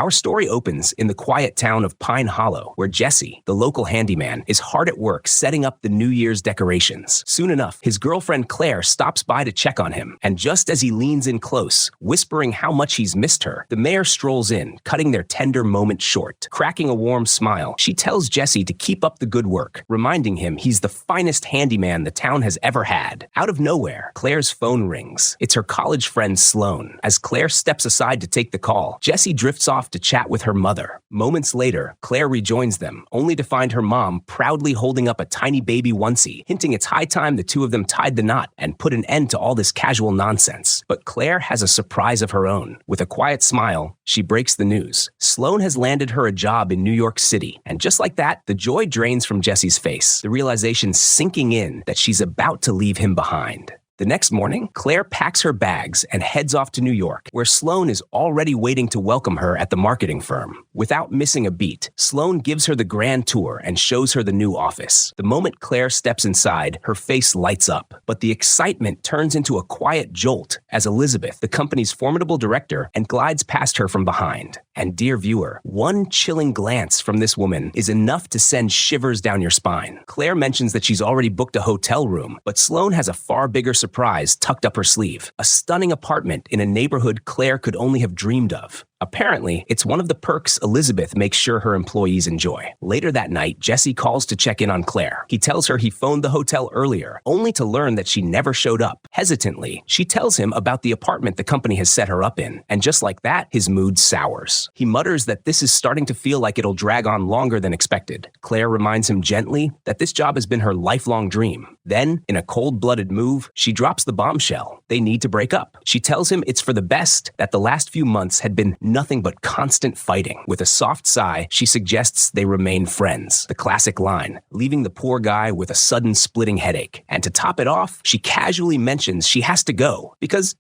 Our story opens in the quiet town of Pine Hollow, where Jesse, the local handyman, is hard at work setting up the New Year's decorations. Soon enough, his girlfriend Claire stops by to check on him, and just as he leans in close, whispering how much he's missed her, the mayor strolls in, cutting their tender moment short. Cracking a warm smile, she tells Jesse to keep up the good work, reminding him he's the finest handyman the town has ever had. Out of nowhere, Claire's phone rings. It's her college friend Sloane. As Claire steps aside to take the call, Jesse drifts off to chat with her mother. Moments later, Claire rejoins them, only to find her mom proudly holding up a tiny baby onesie, hinting it's high time the two of them tied the knot and put an end to all this casual nonsense. But Claire has a surprise of her own. With a quiet smile, she breaks the news. Sloane has landed her a job in New York City, and just like that, the joy drains from Jesse's face, the realization sinking in that she's about to leave him behind. The next morning, Claire packs her bags and heads off to New York, where Sloane is already waiting to welcome her at the marketing firm. Without missing a beat, Sloane gives her the grand tour and shows her the new office. The moment Claire steps inside, her face lights up, but the excitement turns into a quiet jolt as Elizabeth, the company's formidable director, glides past her from behind. And dear viewer, one chilling glance from this woman is enough to send shivers down your spine. Claire mentions that she's already booked a hotel room, but Sloane has a far bigger surprise tucked up her sleeve. A stunning apartment in a neighborhood Claire could only have dreamed of. Apparently, it's one of the perks Elizabeth makes sure her employees enjoy. Later that night, Jesse calls to check in on Claire. He tells her he phoned the hotel earlier, only to learn that she never showed up. Hesitantly, she tells him about the apartment the company has set her up in, and just like that, his mood sours. He mutters that this is starting to feel like it'll drag on longer than expected. Claire reminds him gently that this job has been her lifelong dream. Then, in a cold-blooded move, she drops the bombshell. They need to break up. She tells him it's for the best, that the last few months had been nothing but constant fighting. With a soft sigh, she suggests they remain friends. The classic line, leaving the poor guy with a sudden splitting headache. And to top it off, she casually mentions she has to go because,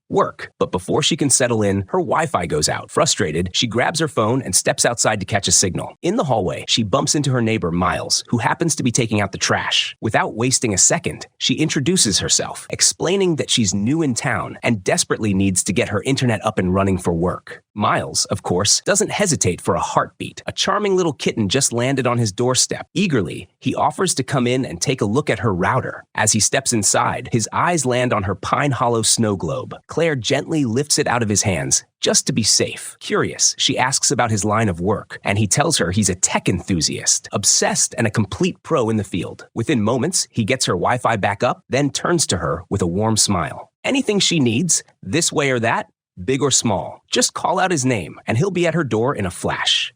work. But before she can settle in, her Wi-Fi goes out. Frustrated, she grabs her phone and steps outside to catch a signal. In the hallway, she bumps into her neighbor, Miles, who happens to be taking out the trash. Without wasting a second, she introduces herself, explaining that she's new in town and desperately needs to get her internet up and running for work. Miles, of course, doesn't hesitate for a heartbeat. A charming little kitten just landed on his doorstep. Eagerly, he offers to come in and take a look at her router. As he steps inside, his eyes land on her Pine Hollow snow globe. Claire gently lifts it out of his hands, just to be safe. Curious, she asks about his line of work, and he tells her he's a tech enthusiast, obsessed and a complete pro in the field. Within moments, he gets her Wi-Fi back up, then turns to her with a warm smile. Anything she needs, this way or that, big or small, just call out his name, and he'll be at her door in a flash.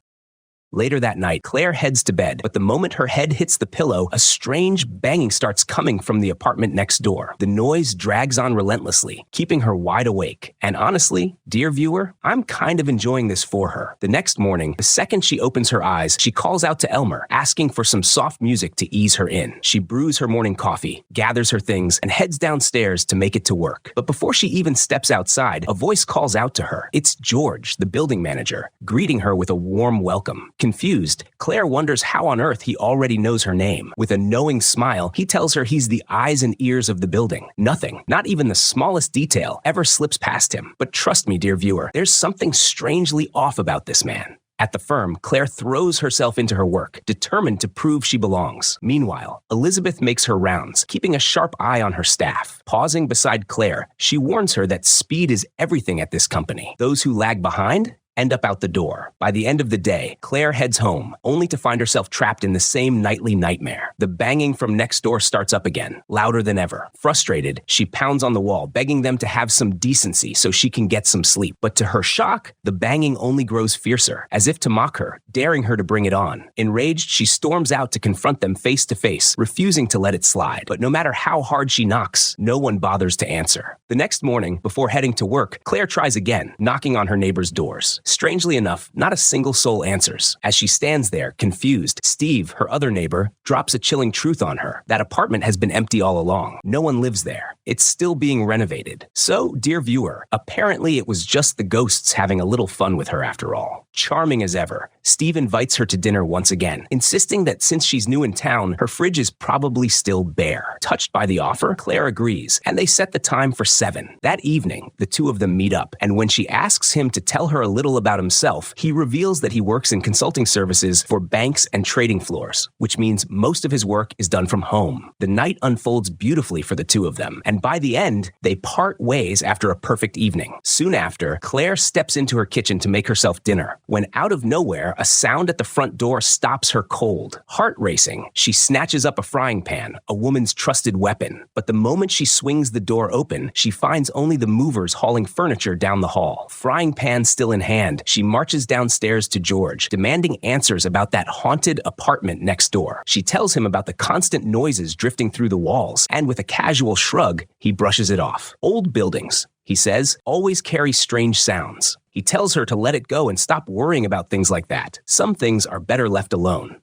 Later that night, Claire heads to bed, but the moment her head hits the pillow, a strange banging starts coming from the apartment next door. The noise drags on relentlessly, keeping her wide awake. And honestly, dear viewer, I'm kind of enjoying this for her. The next morning, the second she opens her eyes, she calls out to Elmer, asking for some soft music to ease her in. She brews her morning coffee, gathers her things, and heads downstairs to make it to work. But before she even steps outside, a voice calls out to her. It's George, the building manager, greeting her with a warm welcome. Confused, Claire wonders how on earth he already knows her name. With a knowing smile, he tells her he's the eyes and ears of the building. Nothing, not even the smallest detail, ever slips past him. But trust me, dear viewer, there's something strangely off about this man. At the firm, Claire throws herself into her work, determined to prove she belongs. Meanwhile, Elizabeth makes her rounds, keeping a sharp eye on her staff. Pausing beside Claire, she warns her that speed is everything at this company. Those who lag behind end up out the door. By the end of the day, Claire heads home, only to find herself trapped in the same nightly nightmare. The banging from next door starts up again, louder than ever. Frustrated, she pounds on the wall, begging them to have some decency so she can get some sleep. But to her shock, the banging only grows fiercer, as if to mock her, daring her to bring it on. Enraged, she storms out to confront them face to face, refusing to let it slide. But no matter how hard she knocks, no one bothers to answer. The next morning, before heading to work, Claire tries again, knocking on her neighbor's doors. Strangely enough, not a single soul answers. As she stands there, confused, Steve, her other neighbor, drops a chilling truth on her. That apartment has been empty all along. No one lives there. It's still being renovated. So, dear viewer, apparently it was just the ghosts having a little fun with her after all. Charming as ever, Steve invites her to dinner once again, insisting that since she's new in town, her fridge is probably still bare. Touched by the offer, Claire agrees, and they set the time for 7. That evening, the two of them meet up, and when she asks him to tell her a little little about himself, he reveals that he works in consulting services for banks and trading floors, which means most of his work is done from home. The night unfolds beautifully for the two of them, and by the end, they part ways after a perfect evening. Soon after, Claire steps into her kitchen to make herself dinner, when out of nowhere, a sound at the front door stops her cold. Heart racing, she snatches up a frying pan, a woman's trusted weapon. But the moment she swings the door open, she finds only the movers hauling furniture down the hall. Frying pan still in hand, she marches downstairs to George, demanding answers about that haunted apartment next door. She tells him about the constant noises drifting through the walls, and with a casual shrug, he brushes it off. Old buildings, he says, always carry strange sounds. He tells her to let it go and stop worrying about things like that. Some things are better left alone.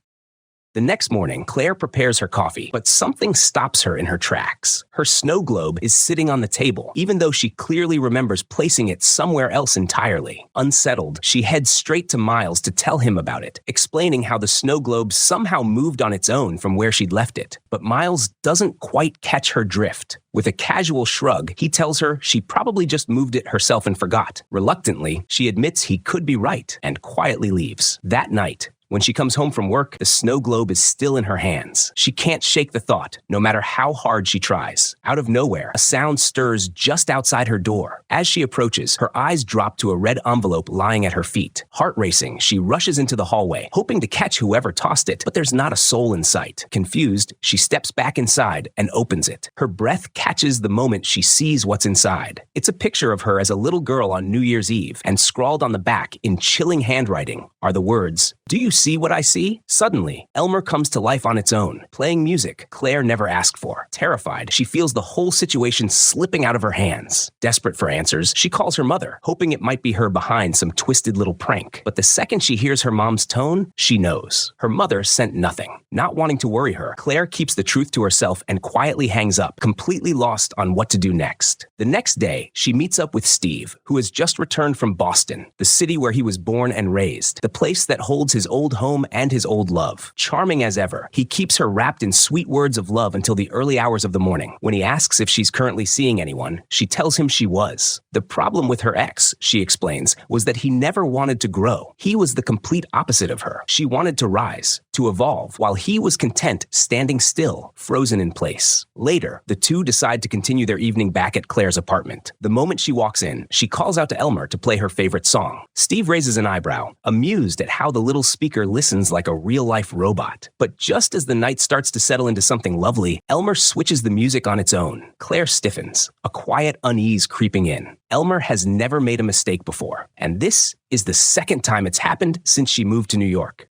The next morning, Claire prepares her coffee, but something stops her in her tracks. Her snow globe is sitting on the table, even though she clearly remembers placing it somewhere else entirely. Unsettled, she heads straight to Miles to tell him about it, explaining how the snow globe somehow moved on its own from where she'd left it. But Miles doesn't quite catch her drift. With a casual shrug, he tells her she probably just moved it herself and forgot. Reluctantly, she admits he could be right and quietly leaves. That night, when she comes home from work, the snow globe is still in her hands. She can't shake the thought, no matter how hard she tries. Out of nowhere, a sound stirs just outside her door. As she approaches, her eyes drop to a red envelope lying at her feet. Heart racing, she rushes into the hallway, hoping to catch whoever tossed it, but there's not a soul in sight. Confused, she steps back inside and opens it. Her breath catches the moment she sees what's inside. It's a picture of her as a little girl on New Year's Eve, and scrawled on the back in chilling handwriting are the words, "Do you see what I see?" Suddenly, Elmer comes to life on its own, playing music Claire never asked for. Terrified, she feels the whole situation slipping out of her hands. Desperate for answers, she calls her mother, hoping it might be her behind some twisted little prank. But the second she hears her mom's tone, she knows. Her mother sent nothing. Not wanting to worry her, Claire keeps the truth to herself and quietly hangs up, completely lost on what to do next. The next day, she meets up with Steve, who has just returned from Boston, the city where he was born and raised, the place that holds his old home and his old love. Charming as ever, he keeps her wrapped in sweet words of love until the early hours of the morning. When he asks if she's currently seeing anyone, she tells him she was. The problem with her ex, she explains, was that he never wanted to grow. He was the complete opposite of her. She wanted to rise, to evolve, while he was content standing still, frozen in place. Later, the two decide to continue their evening back at Claire's apartment. The moment she walks in, she calls out to Elmer to play her favorite song. Steve raises an eyebrow, amused at how the little speaker listens like a real-life robot. But just as the night starts to settle into something lovely, Elmer switches the music on its own. Claire stiffens, a quiet unease creeping in. Elmer has never made a mistake before, and this is the second time it's happened since she moved to New York.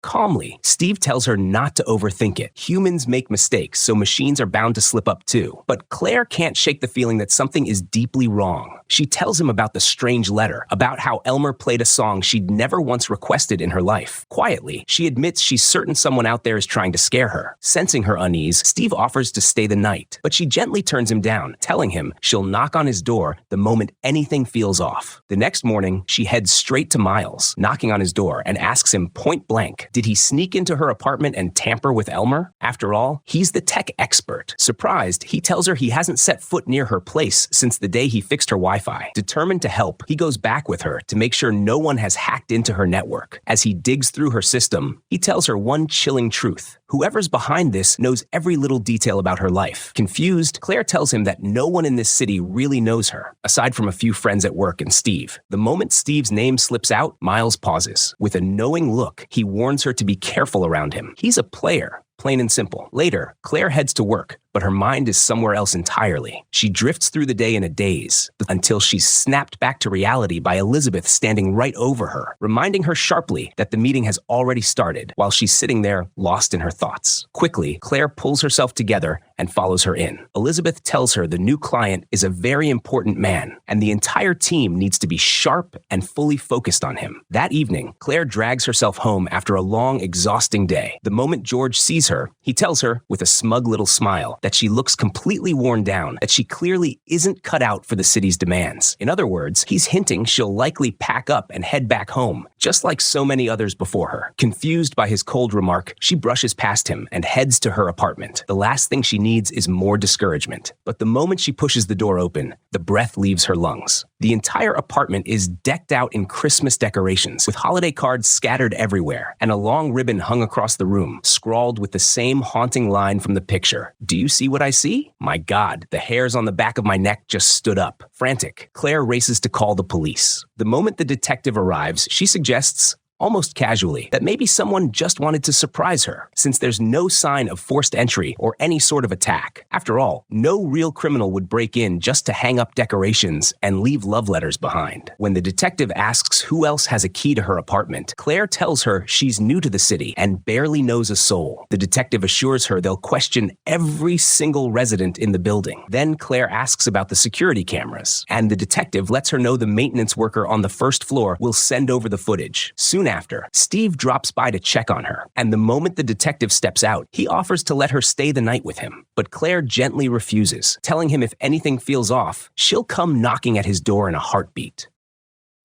Calmly, Steve tells her not to overthink it. Humans make mistakes, so machines are bound to slip up too. But Claire can't shake the feeling that something is deeply wrong. She tells him about the strange letter, about how Elmer played a song she'd never once requested in her life. Quietly, she admits she's certain someone out there is trying to scare her. Sensing her unease, Steve offers to stay the night, but she gently turns him down, telling him she'll knock on his door the moment anything feels off. The next morning, she heads straight to Miles, knocking on his door and asks him point blank, did he sneak into her apartment and tamper with Elmer? After all, he's the tech expert. Surprised, he tells her he hasn't set foot near her place since the day he fixed her Wi-Fi. Determined to help, he goes back with her to make sure no one has hacked into her network. As he digs through her system, he tells her one chilling truth. Whoever's behind this knows every little detail about her life. Confused, Claire tells him that no one in this city really knows her, aside from a few friends at work and Steve. The moment Steve's name slips out, Miles pauses. With a knowing look, he warns her to be careful around him. He's a player. Plain and simple. Later, Claire heads to work, but her mind is somewhere else entirely. She drifts through the day in a daze, until she's snapped back to reality by Elizabeth standing right over her, reminding her sharply that the meeting has already started, while she's sitting there, lost in her thoughts. Quickly, Claire pulls herself together and follows her in. Elizabeth tells her the new client is a very important man, and the entire team needs to be sharp and fully focused on him. That evening, Claire drags herself home after a long, exhausting day. The moment George sees her, he tells her, with a smug little smile, that she looks completely worn down, that she clearly isn't cut out for the city's demands. In other words, he's hinting she'll likely pack up and head back home, Just like so many others before her, confused by his cold remark, she brushes past him and heads to her apartment. The last thing she needs is more discouragement. But the moment she pushes the door open, the breath leaves her lungs. The entire apartment is decked out in Christmas decorations, with holiday cards scattered everywhere, and a long ribbon hung across the room, scrawled with the same haunting line from the picture. "Do you see what I see?" My God, the hairs on the back of my neck just stood up. Frantic, Claire races to call the police. The moment the detective arrives, she suggests, almost casually, that maybe someone just wanted to surprise her, since there's no sign of forced entry or any sort of attack. After all, no real criminal would break in just to hang up decorations and leave love letters behind. When the detective asks who else has a key to her apartment, Claire tells her she's new to the city and barely knows a soul. The detective assures her they'll question every single resident in the building. Then Claire asks about the security cameras, and the detective lets her know the maintenance worker on the first floor will send over the footage. Soon after, Steve drops by to check on her, and the moment the detective steps out, he offers to let her stay the night with him. But Claire gently refuses, telling him if anything feels off, she'll come knocking at his door in a heartbeat.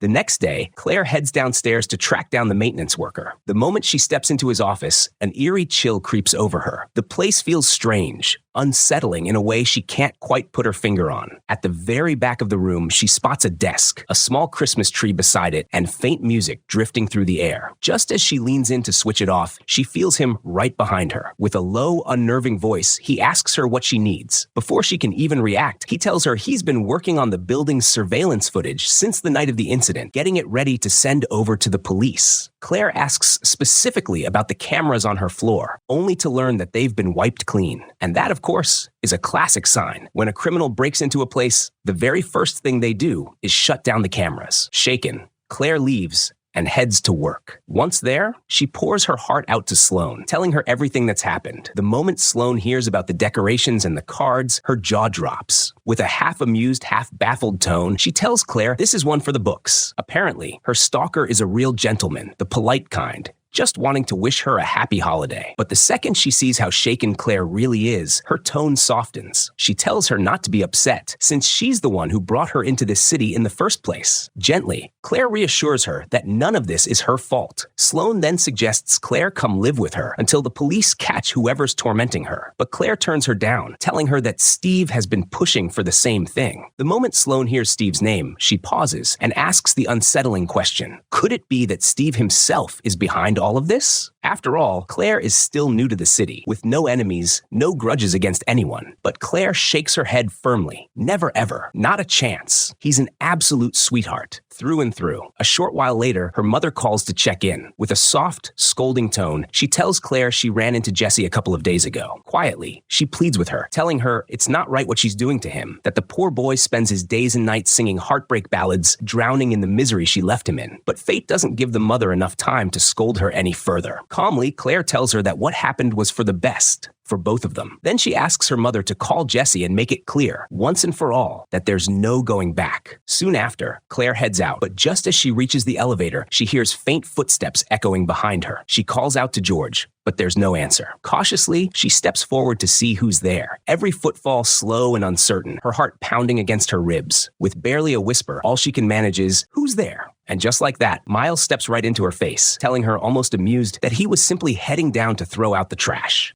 The next day, Claire heads downstairs to track down the maintenance worker. The moment she steps into his office, an eerie chill creeps over her. The place feels strange, unsettling in a way she can't quite put her finger on. At the very back of the room, she spots a desk, a small Christmas tree beside it, and faint music drifting through the air. Just as she leans in to switch it off, she feels him right behind her. With a low, unnerving voice, he asks her what she needs. Before she can even react, he tells her he's been working on the building's surveillance footage since the night of the incident, getting it ready to send over to the police. Claire asks specifically about the cameras on her floor, only to learn that they've been wiped clean. And that, of course, is a classic sign. When a criminal breaks into a place, the very first thing they do is shut down the cameras. Shaken, Claire leaves and heads to work. Once there, she pours her heart out to Sloane, telling her everything that's happened. The moment Sloane hears about the decorations and the cards, her jaw drops. With a half-amused, half-baffled tone, she tells Claire this is one for the books. Apparently, her stalker is a real gentleman, the polite kind, just wanting to wish her a happy holiday. But the second she sees how shaken Claire really is, her tone softens. She tells her not to be upset, since she's the one who brought her into this city in the first place. Gently, Claire reassures her that none of this is her fault. Sloane then suggests Claire come live with her until the police catch whoever's tormenting her. But Claire turns her down, telling her that Steve has been pushing for the same thing. The moment Sloane hears Steve's name, she pauses and asks the unsettling question: could it be that Steve himself is behind all of this? After all, Claire is still new to the city, with no enemies, no grudges against anyone. But Claire shakes her head firmly. Never ever. Not a chance. He's an absolute sweetheart, through and through. A short while later, her mother calls to check in. With a soft, scolding tone, she tells Claire she ran into Jesse a couple of days ago. Quietly, she pleads with her, telling her it's not right what she's doing to him, that the poor boy spends his days and nights singing heartbreak ballads, drowning in the misery she left him in. But fate doesn't give the mother enough time to scold her any further. Calmly, Claire tells her that what happened was for the best, for both of them. Then she asks her mother to call Jesse and make it clear, once and for all, that there's no going back. Soon after, Claire heads out, but just as she reaches the elevator, she hears faint footsteps echoing behind her. She calls out to George, but there's no answer. Cautiously, she steps forward to see who's there, every footfall slow and uncertain, her heart pounding against her ribs. With barely a whisper, all she can manage is, "Who's there?" And just like that, Miles steps right into her face, telling her almost amused that he was simply heading down to throw out the trash.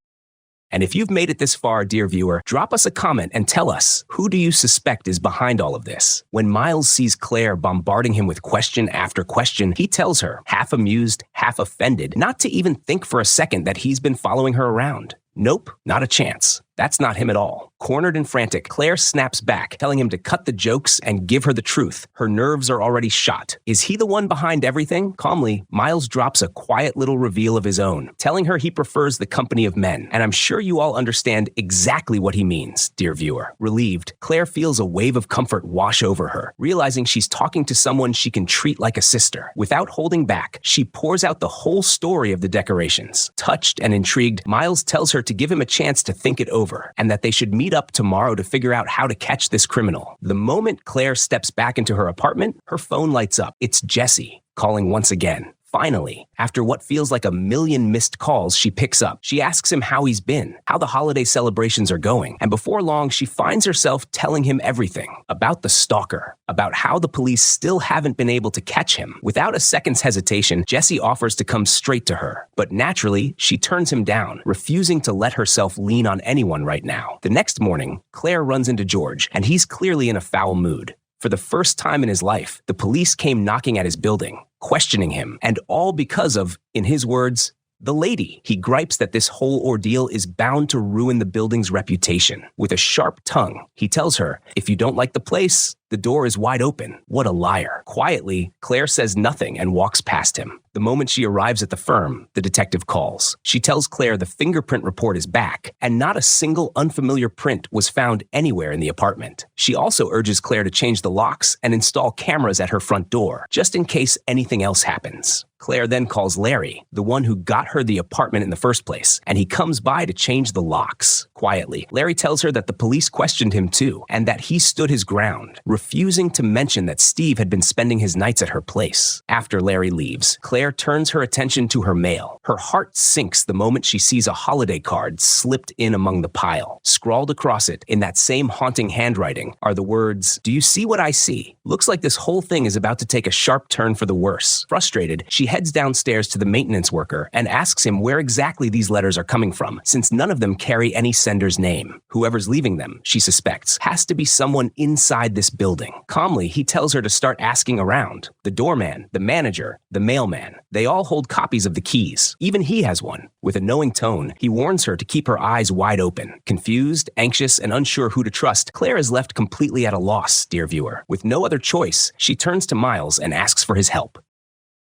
And if you've made it this far, dear viewer, drop us a comment and tell us, who do you suspect is behind all of this? When Miles sees Claire bombarding him with question after question, he tells her, half amused, half offended, not to even think for a second that he's been following her around. Nope, not a chance. That's not him at all. Cornered and frantic, Claire snaps back, telling him to cut the jokes and give her the truth. Her nerves are already shot. Is he the one behind everything? Calmly, Miles drops a quiet little reveal of his own, telling her he prefers the company of men. And I'm sure you all understand exactly what he means, dear viewer. Relieved, Claire feels a wave of comfort wash over her, realizing she's talking to someone she can treat like a sister. Without holding back, she pours out the whole story of the decorations. Touched and intrigued, Miles tells her to give him a chance to think it over, and that they should meet up tomorrow to figure out how to catch this criminal. The moment Claire steps back into her apartment, her phone lights up. It's Jesse, calling once again. Finally, after what feels like a million missed calls, she picks up. She asks him how he's been, how the holiday celebrations are going, and before long, she finds herself telling him everything about the stalker, about how the police still haven't been able to catch him. Without a second's hesitation, Jesse offers to come straight to her, but naturally, she turns him down, refusing to let herself lean on anyone right now. The next morning, Claire runs into George, and he's clearly in a foul mood. For the first time in his life, the police came knocking at his building, questioning him, and all because of, in his words, the lady. He gripes that this whole ordeal is bound to ruin the building's reputation. With a sharp tongue, he tells her, if you don't like the place, the door is wide open. What a liar. Quietly, Claire says nothing and walks past him. The moment she arrives at the firm, the detective calls. She tells Claire the fingerprint report is back, and not a single unfamiliar print was found anywhere in the apartment. She also urges Claire to change the locks and install cameras at her front door, just in case anything else happens. Claire then calls Larry, the one who got her the apartment in the first place, and he comes by to change the locks. Quietly, Larry tells her that the police questioned him too, and that he stood his ground, refusing to mention that Steve had been spending his nights at her place. After Larry leaves, Claire turns her attention to her mail. Her heart sinks the moment she sees a holiday card slipped in among the pile. Scrawled across it, in that same haunting handwriting, are the words, "Do you see what I see? Looks like this whole thing is about to take a sharp turn for the worse." Frustrated, she heads downstairs to the maintenance worker and asks him where exactly these letters are coming from, since none of them carry any sender's name. Whoever's leaving them, she suspects, has to be someone inside this building. Calmly, he tells her to start asking around. The doorman, the manager, the mailman, they all hold copies of the keys. Even he has one. With a knowing tone, he warns her to keep her eyes wide open. Confused, anxious, and unsure who to trust, Claire is left completely at a loss, dear viewer. With no other choice, she turns to Miles and asks for his help.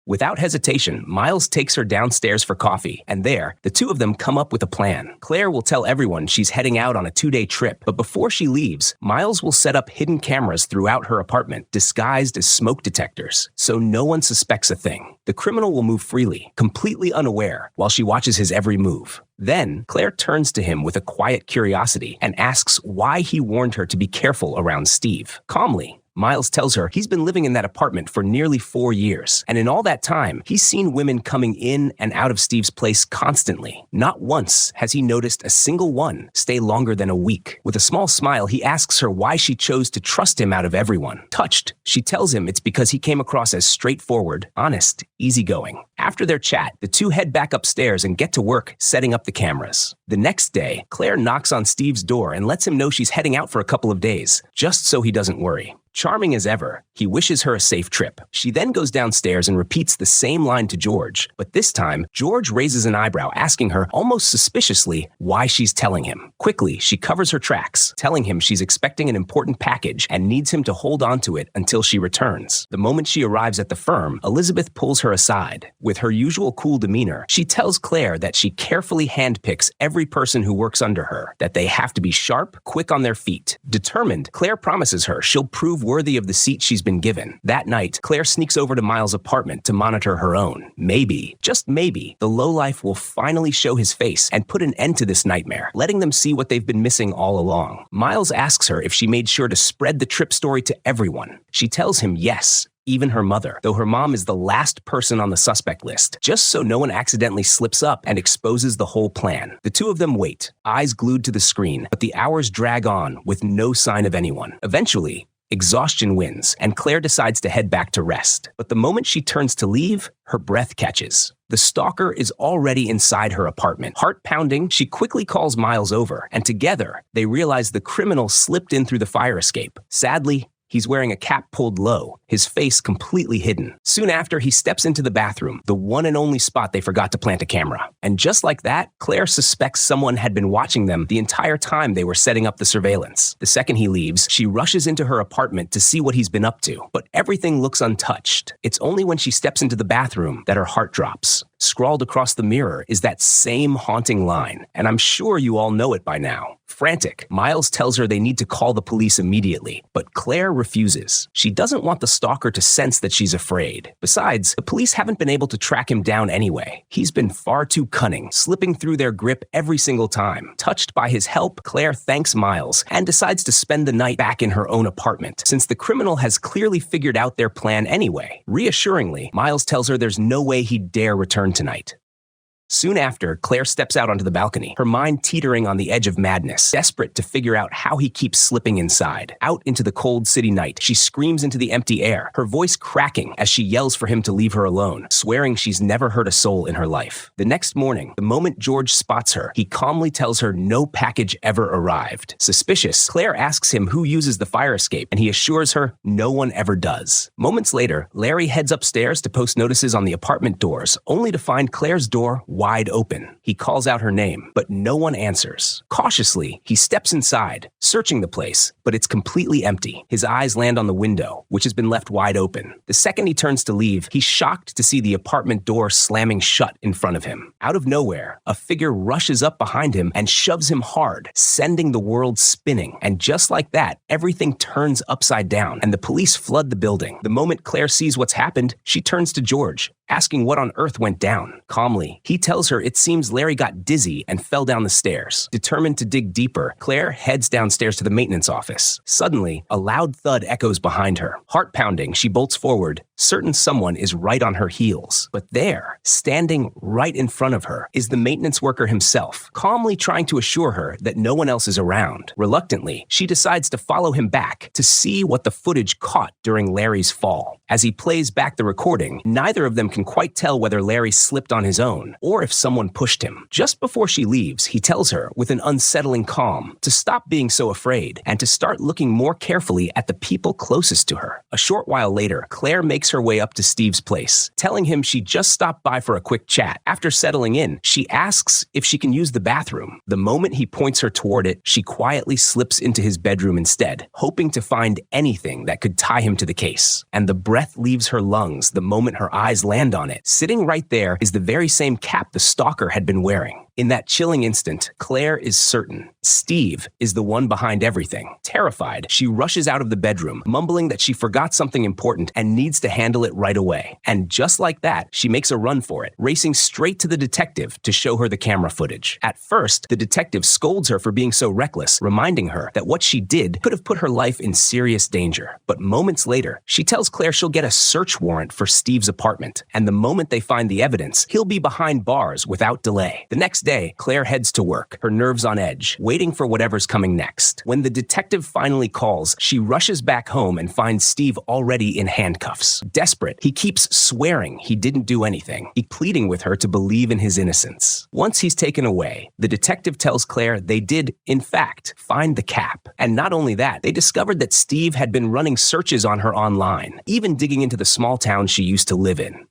Without hesitation, Miles takes her downstairs for coffee, and there, the two of them come up with a plan. Claire will tell everyone she's heading out on a 2-day trip, but before she leaves, Miles will set up hidden cameras throughout her apartment, disguised as smoke detectors, so no one suspects a thing. The criminal will move freely, completely unaware, while she watches his every move. Then, Claire turns to him with a quiet curiosity and asks why he warned her to be careful around Steve. Calmly, Miles tells her he's been living in that apartment for nearly 4 years, and in all that time, he's seen women coming in and out of Steve's place constantly. Not once has he noticed a single one stay longer than a week. With a small smile, he asks her why she chose to trust him out of everyone. Touched, she tells him it's because he came across as straightforward, honest, easygoing. After their chat, the two head back upstairs and get to work setting up the cameras. The next day, Claire knocks on Steve's door and lets him know she's heading out for a couple of days, just so he doesn't worry. Charming as ever, he wishes her a safe trip. She then goes downstairs and repeats the same line to George, but this time, George raises an eyebrow, asking her, almost suspiciously, why she's telling him. Quickly, she covers her tracks, telling him she's expecting an important package and needs him to hold on to it until she returns. The moment she arrives at the firm, Elizabeth pulls her aside. With her usual cool demeanor, she tells Claire that she carefully handpicks every person who works under her, that they have to be sharp, quick on their feet. Determined, Claire promises her she'll prove worthy of the seat she's been given. That night, Claire sneaks over to Miles' apartment to monitor her own. Maybe, just maybe, the lowlife will finally show his face and put an end to this nightmare, letting them see what they've been missing all along. Miles asks her if she made sure to spread the trip story to everyone. She tells him yes, even her mother, though her mom is the last person on the suspect list, just so no one accidentally slips up and exposes the whole plan. The two of them wait, eyes glued to the screen, but the hours drag on with no sign of anyone. Eventually, exhaustion wins, and Claire decides to head back to rest. But the moment she turns to leave, her breath catches. The stalker is already inside her apartment. Heart pounding, she quickly calls Miles over, and together, they realize the criminal slipped in through the fire escape. Sadly, he's wearing a cap pulled low, his face completely hidden. Soon after, he steps into the bathroom, the one and only spot they forgot to plant a camera. And just like that, Claire suspects someone had been watching them the entire time they were setting up the surveillance. The second he leaves, she rushes into her apartment to see what he's been up to. But everything looks untouched. It's only when she steps into the bathroom that her heart drops. Scrawled across the mirror is that same haunting line, and I'm sure you all know it by now. Frantic, Miles tells her they need to call the police immediately, but Claire refuses. She doesn't want the stalker to sense that she's afraid. Besides, the police haven't been able to track him down anyway. He's been far too cunning, slipping through their grip every single time. Touched by his help, Claire thanks Miles and decides to spend the night back in her own apartment, since the criminal has clearly figured out their plan anyway. Reassuringly, Miles tells her there's no way he'd dare return tonight. Soon after, Claire steps out onto the balcony, her mind teetering on the edge of madness, desperate to figure out how he keeps slipping inside. Out into the cold city night, she screams into the empty air, her voice cracking as she yells for him to leave her alone, swearing she's never hurt a soul in her life. The next morning, the moment George spots her, he calmly tells her no package ever arrived. Suspicious, Claire asks him who uses the fire escape, and he assures her no one ever does. Moments later, Larry heads upstairs to post notices on the apartment doors, only to find Claire's door wide open. He calls out her name, but no one answers. Cautiously, he steps inside, searching the place, but it's completely empty. His eyes land on the window, which has been left wide open. The second he turns to leave, he's shocked to see the apartment door slamming shut in front of him. Out of nowhere, a figure rushes up behind him and shoves him hard, sending the world spinning. And just like that, everything turns upside down, and the police flood the building. The moment Claire sees what's happened, she turns to George, asking what on earth went down. Calmly, he tells her it seems Larry got dizzy and fell down the stairs. Determined to dig deeper, Claire heads downstairs to the maintenance office. Suddenly, a loud thud echoes behind her. Heart pounding, she bolts forward, certain someone is right on her heels. But there, standing right in front of her, is the maintenance worker himself, calmly trying to assure her that no one else is around. Reluctantly, she decides to follow him back to see what the footage caught during Larry's fall. As he plays back the recording, neither of them can quite tell whether Larry slipped on his own or if someone pushed him. Just before she leaves, he tells her with an unsettling calm to stop being so afraid and to start looking more carefully at the people closest to her. A short while later, Claire makes her way up to Steve's place, telling him she just stopped by for a quick chat. After settling in, she asks if she can use the bathroom. The moment he points her toward it, she quietly slips into his bedroom instead, hoping to find anything that could tie him to the case. And the breath leaves her lungs the moment her eyes land on it. Sitting right there is the very same cap the stalker had been wearing. In that chilling instant, Claire is certain Steve is the one behind everything. Terrified, she rushes out of the bedroom, mumbling that she forgot something important and needs to handle it right away. And just like that, she makes a run for it, racing straight to the detective to show her the camera footage. At first, the detective scolds her for being so reckless, reminding her that what she did could have put her life in serious danger. But moments later, she tells Claire she'll get a search warrant for Steve's apartment, and the moment they find the evidence, he'll be behind bars without delay. The next day, Claire heads to work, her nerves on edge, waiting for whatever's coming next. When the detective finally calls, she rushes back home and finds Steve already in handcuffs. Desperate, he keeps swearing he didn't do anything, pleading with her to believe in his innocence. Once he's taken away, the detective tells Claire they did, in fact, find the cap. And not only that, they discovered that Steve had been running searches on her online, even digging into the small town she used to live in.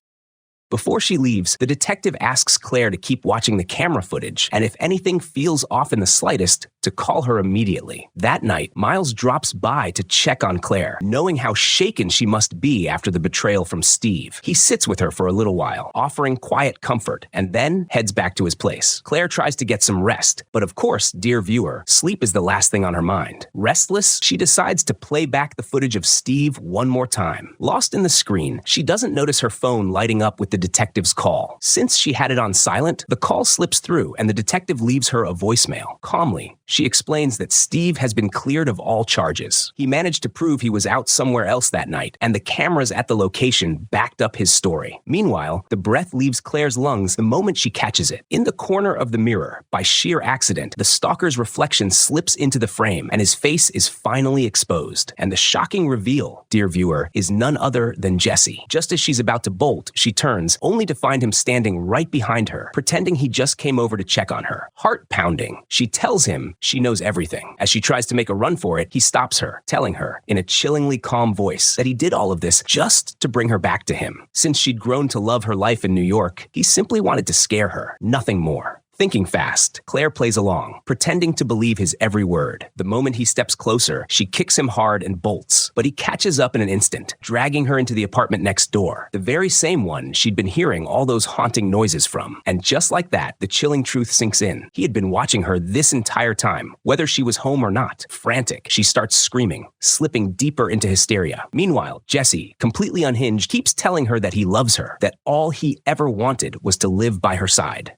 Before she leaves, the detective asks Claire to keep watching the camera footage, and if anything feels off in the slightest, to call her immediately. That night, Miles drops by to check on Claire, knowing how shaken she must be after the betrayal from Steve. He sits with her for a little while, offering quiet comfort, and then heads back to his place. Claire tries to get some rest, but of course, dear viewer, sleep is the last thing on her mind. Restless, she decides to play back the footage of Steve one more time. Lost in the screen, she doesn't notice her phone lighting up with the detective's call. Since she had it on silent, the call slips through and the detective leaves her a voicemail. Calmly, she explains that Steve has been cleared of all charges. He managed to prove he was out somewhere else that night, and the cameras at the location backed up his story. Meanwhile, the breath leaves Claire's lungs the moment she catches it. In the corner of the mirror, by sheer accident, the stalker's reflection slips into the frame, and his face is finally exposed. And the shocking reveal, dear viewer, is none other than Jesse. Just as she's about to bolt, she turns, only to find him standing right behind her, pretending he just came over to check on her. Heart pounding, she tells him she knows everything. As she tries to make a run for it, he stops her, telling her, in a chillingly calm voice, that he did all of this just to bring her back to him. Since she'd grown to love her life in New York, he simply wanted to scare her, nothing more. Thinking fast, Claire plays along, pretending to believe his every word. The moment he steps closer, she kicks him hard and bolts, but he catches up in an instant, dragging her into the apartment next door, the very same one she'd been hearing all those haunting noises from. And just like that, the chilling truth sinks in. He had been watching her this entire time, whether she was home or not. Frantic, she starts screaming, slipping deeper into hysteria. Meanwhile, Jesse, completely unhinged, keeps telling her that he loves her, that all he ever wanted was to live by her side.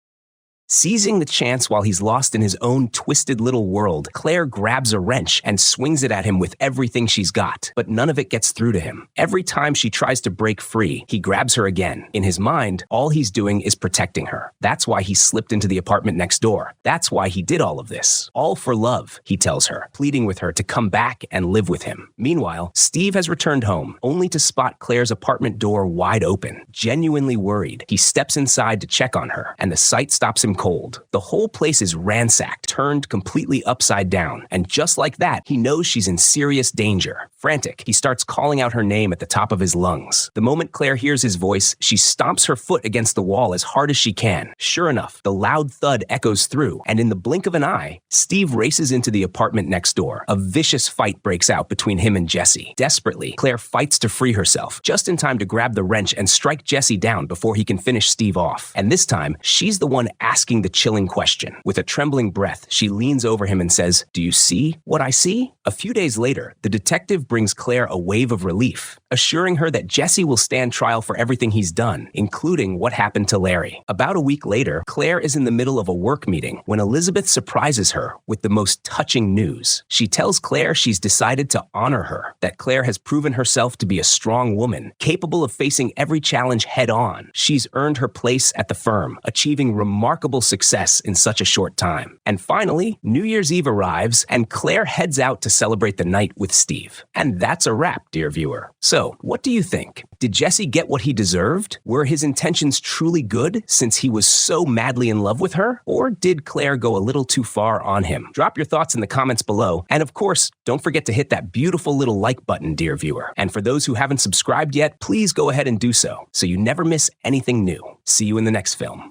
Seizing the chance while he's lost in his own twisted little world, Claire grabs a wrench and swings it at him with everything she's got, but none of it gets through to him. Every time she tries to break free, he grabs her again. In his mind, all he's doing is protecting her. That's why he slipped into the apartment next door. That's why he did all of this. All for love, he tells her, pleading with her to come back and live with him. Meanwhile, Steve has returned home, only to spot Claire's apartment door wide open. Genuinely worried, he steps inside to check on her, and the sight stops him cold. The whole place is ransacked, turned completely upside down, and just like that, he knows she's in serious danger. Frantic, he starts calling out her name at the top of his lungs. The moment Claire hears his voice, she stomps her foot against the wall as hard as she can. Sure enough, the loud thud echoes through, and in the blink of an eye, Steve races into the apartment next door. A vicious fight breaks out between him and Jesse. Desperately, Claire fights to free herself, just in time to grab the wrench and strike Jesse down before he can finish Steve off. And this time, she's the one asking the chilling question. With a trembling breath, she leans over him and says, "Do you see what I see?" A few days later, the detective brings Claire a wave of relief, assuring her that Jesse will stand trial for everything he's done, including what happened to Larry. About a week later, Claire is in the middle of a work meeting when Elizabeth surprises her with the most touching news. She tells Claire she's decided to honor her, that Claire has proven herself to be a strong woman, capable of facing every challenge head on. She's earned her place at the firm, achieving remarkable success in such a short time. And finally, New Year's Eve arrives, and Claire heads out to celebrate the night with Steve. And that's a wrap, dear viewer. So, what do you think? Did Jesse get what he deserved? Were his intentions truly good since he was so madly in love with her? Or did Claire go a little too far on him? Drop your thoughts in the comments below. And of course, don't forget to hit that beautiful little like button, dear viewer. And for those who haven't subscribed yet, please go ahead and do so you never miss anything new. See you in the next film.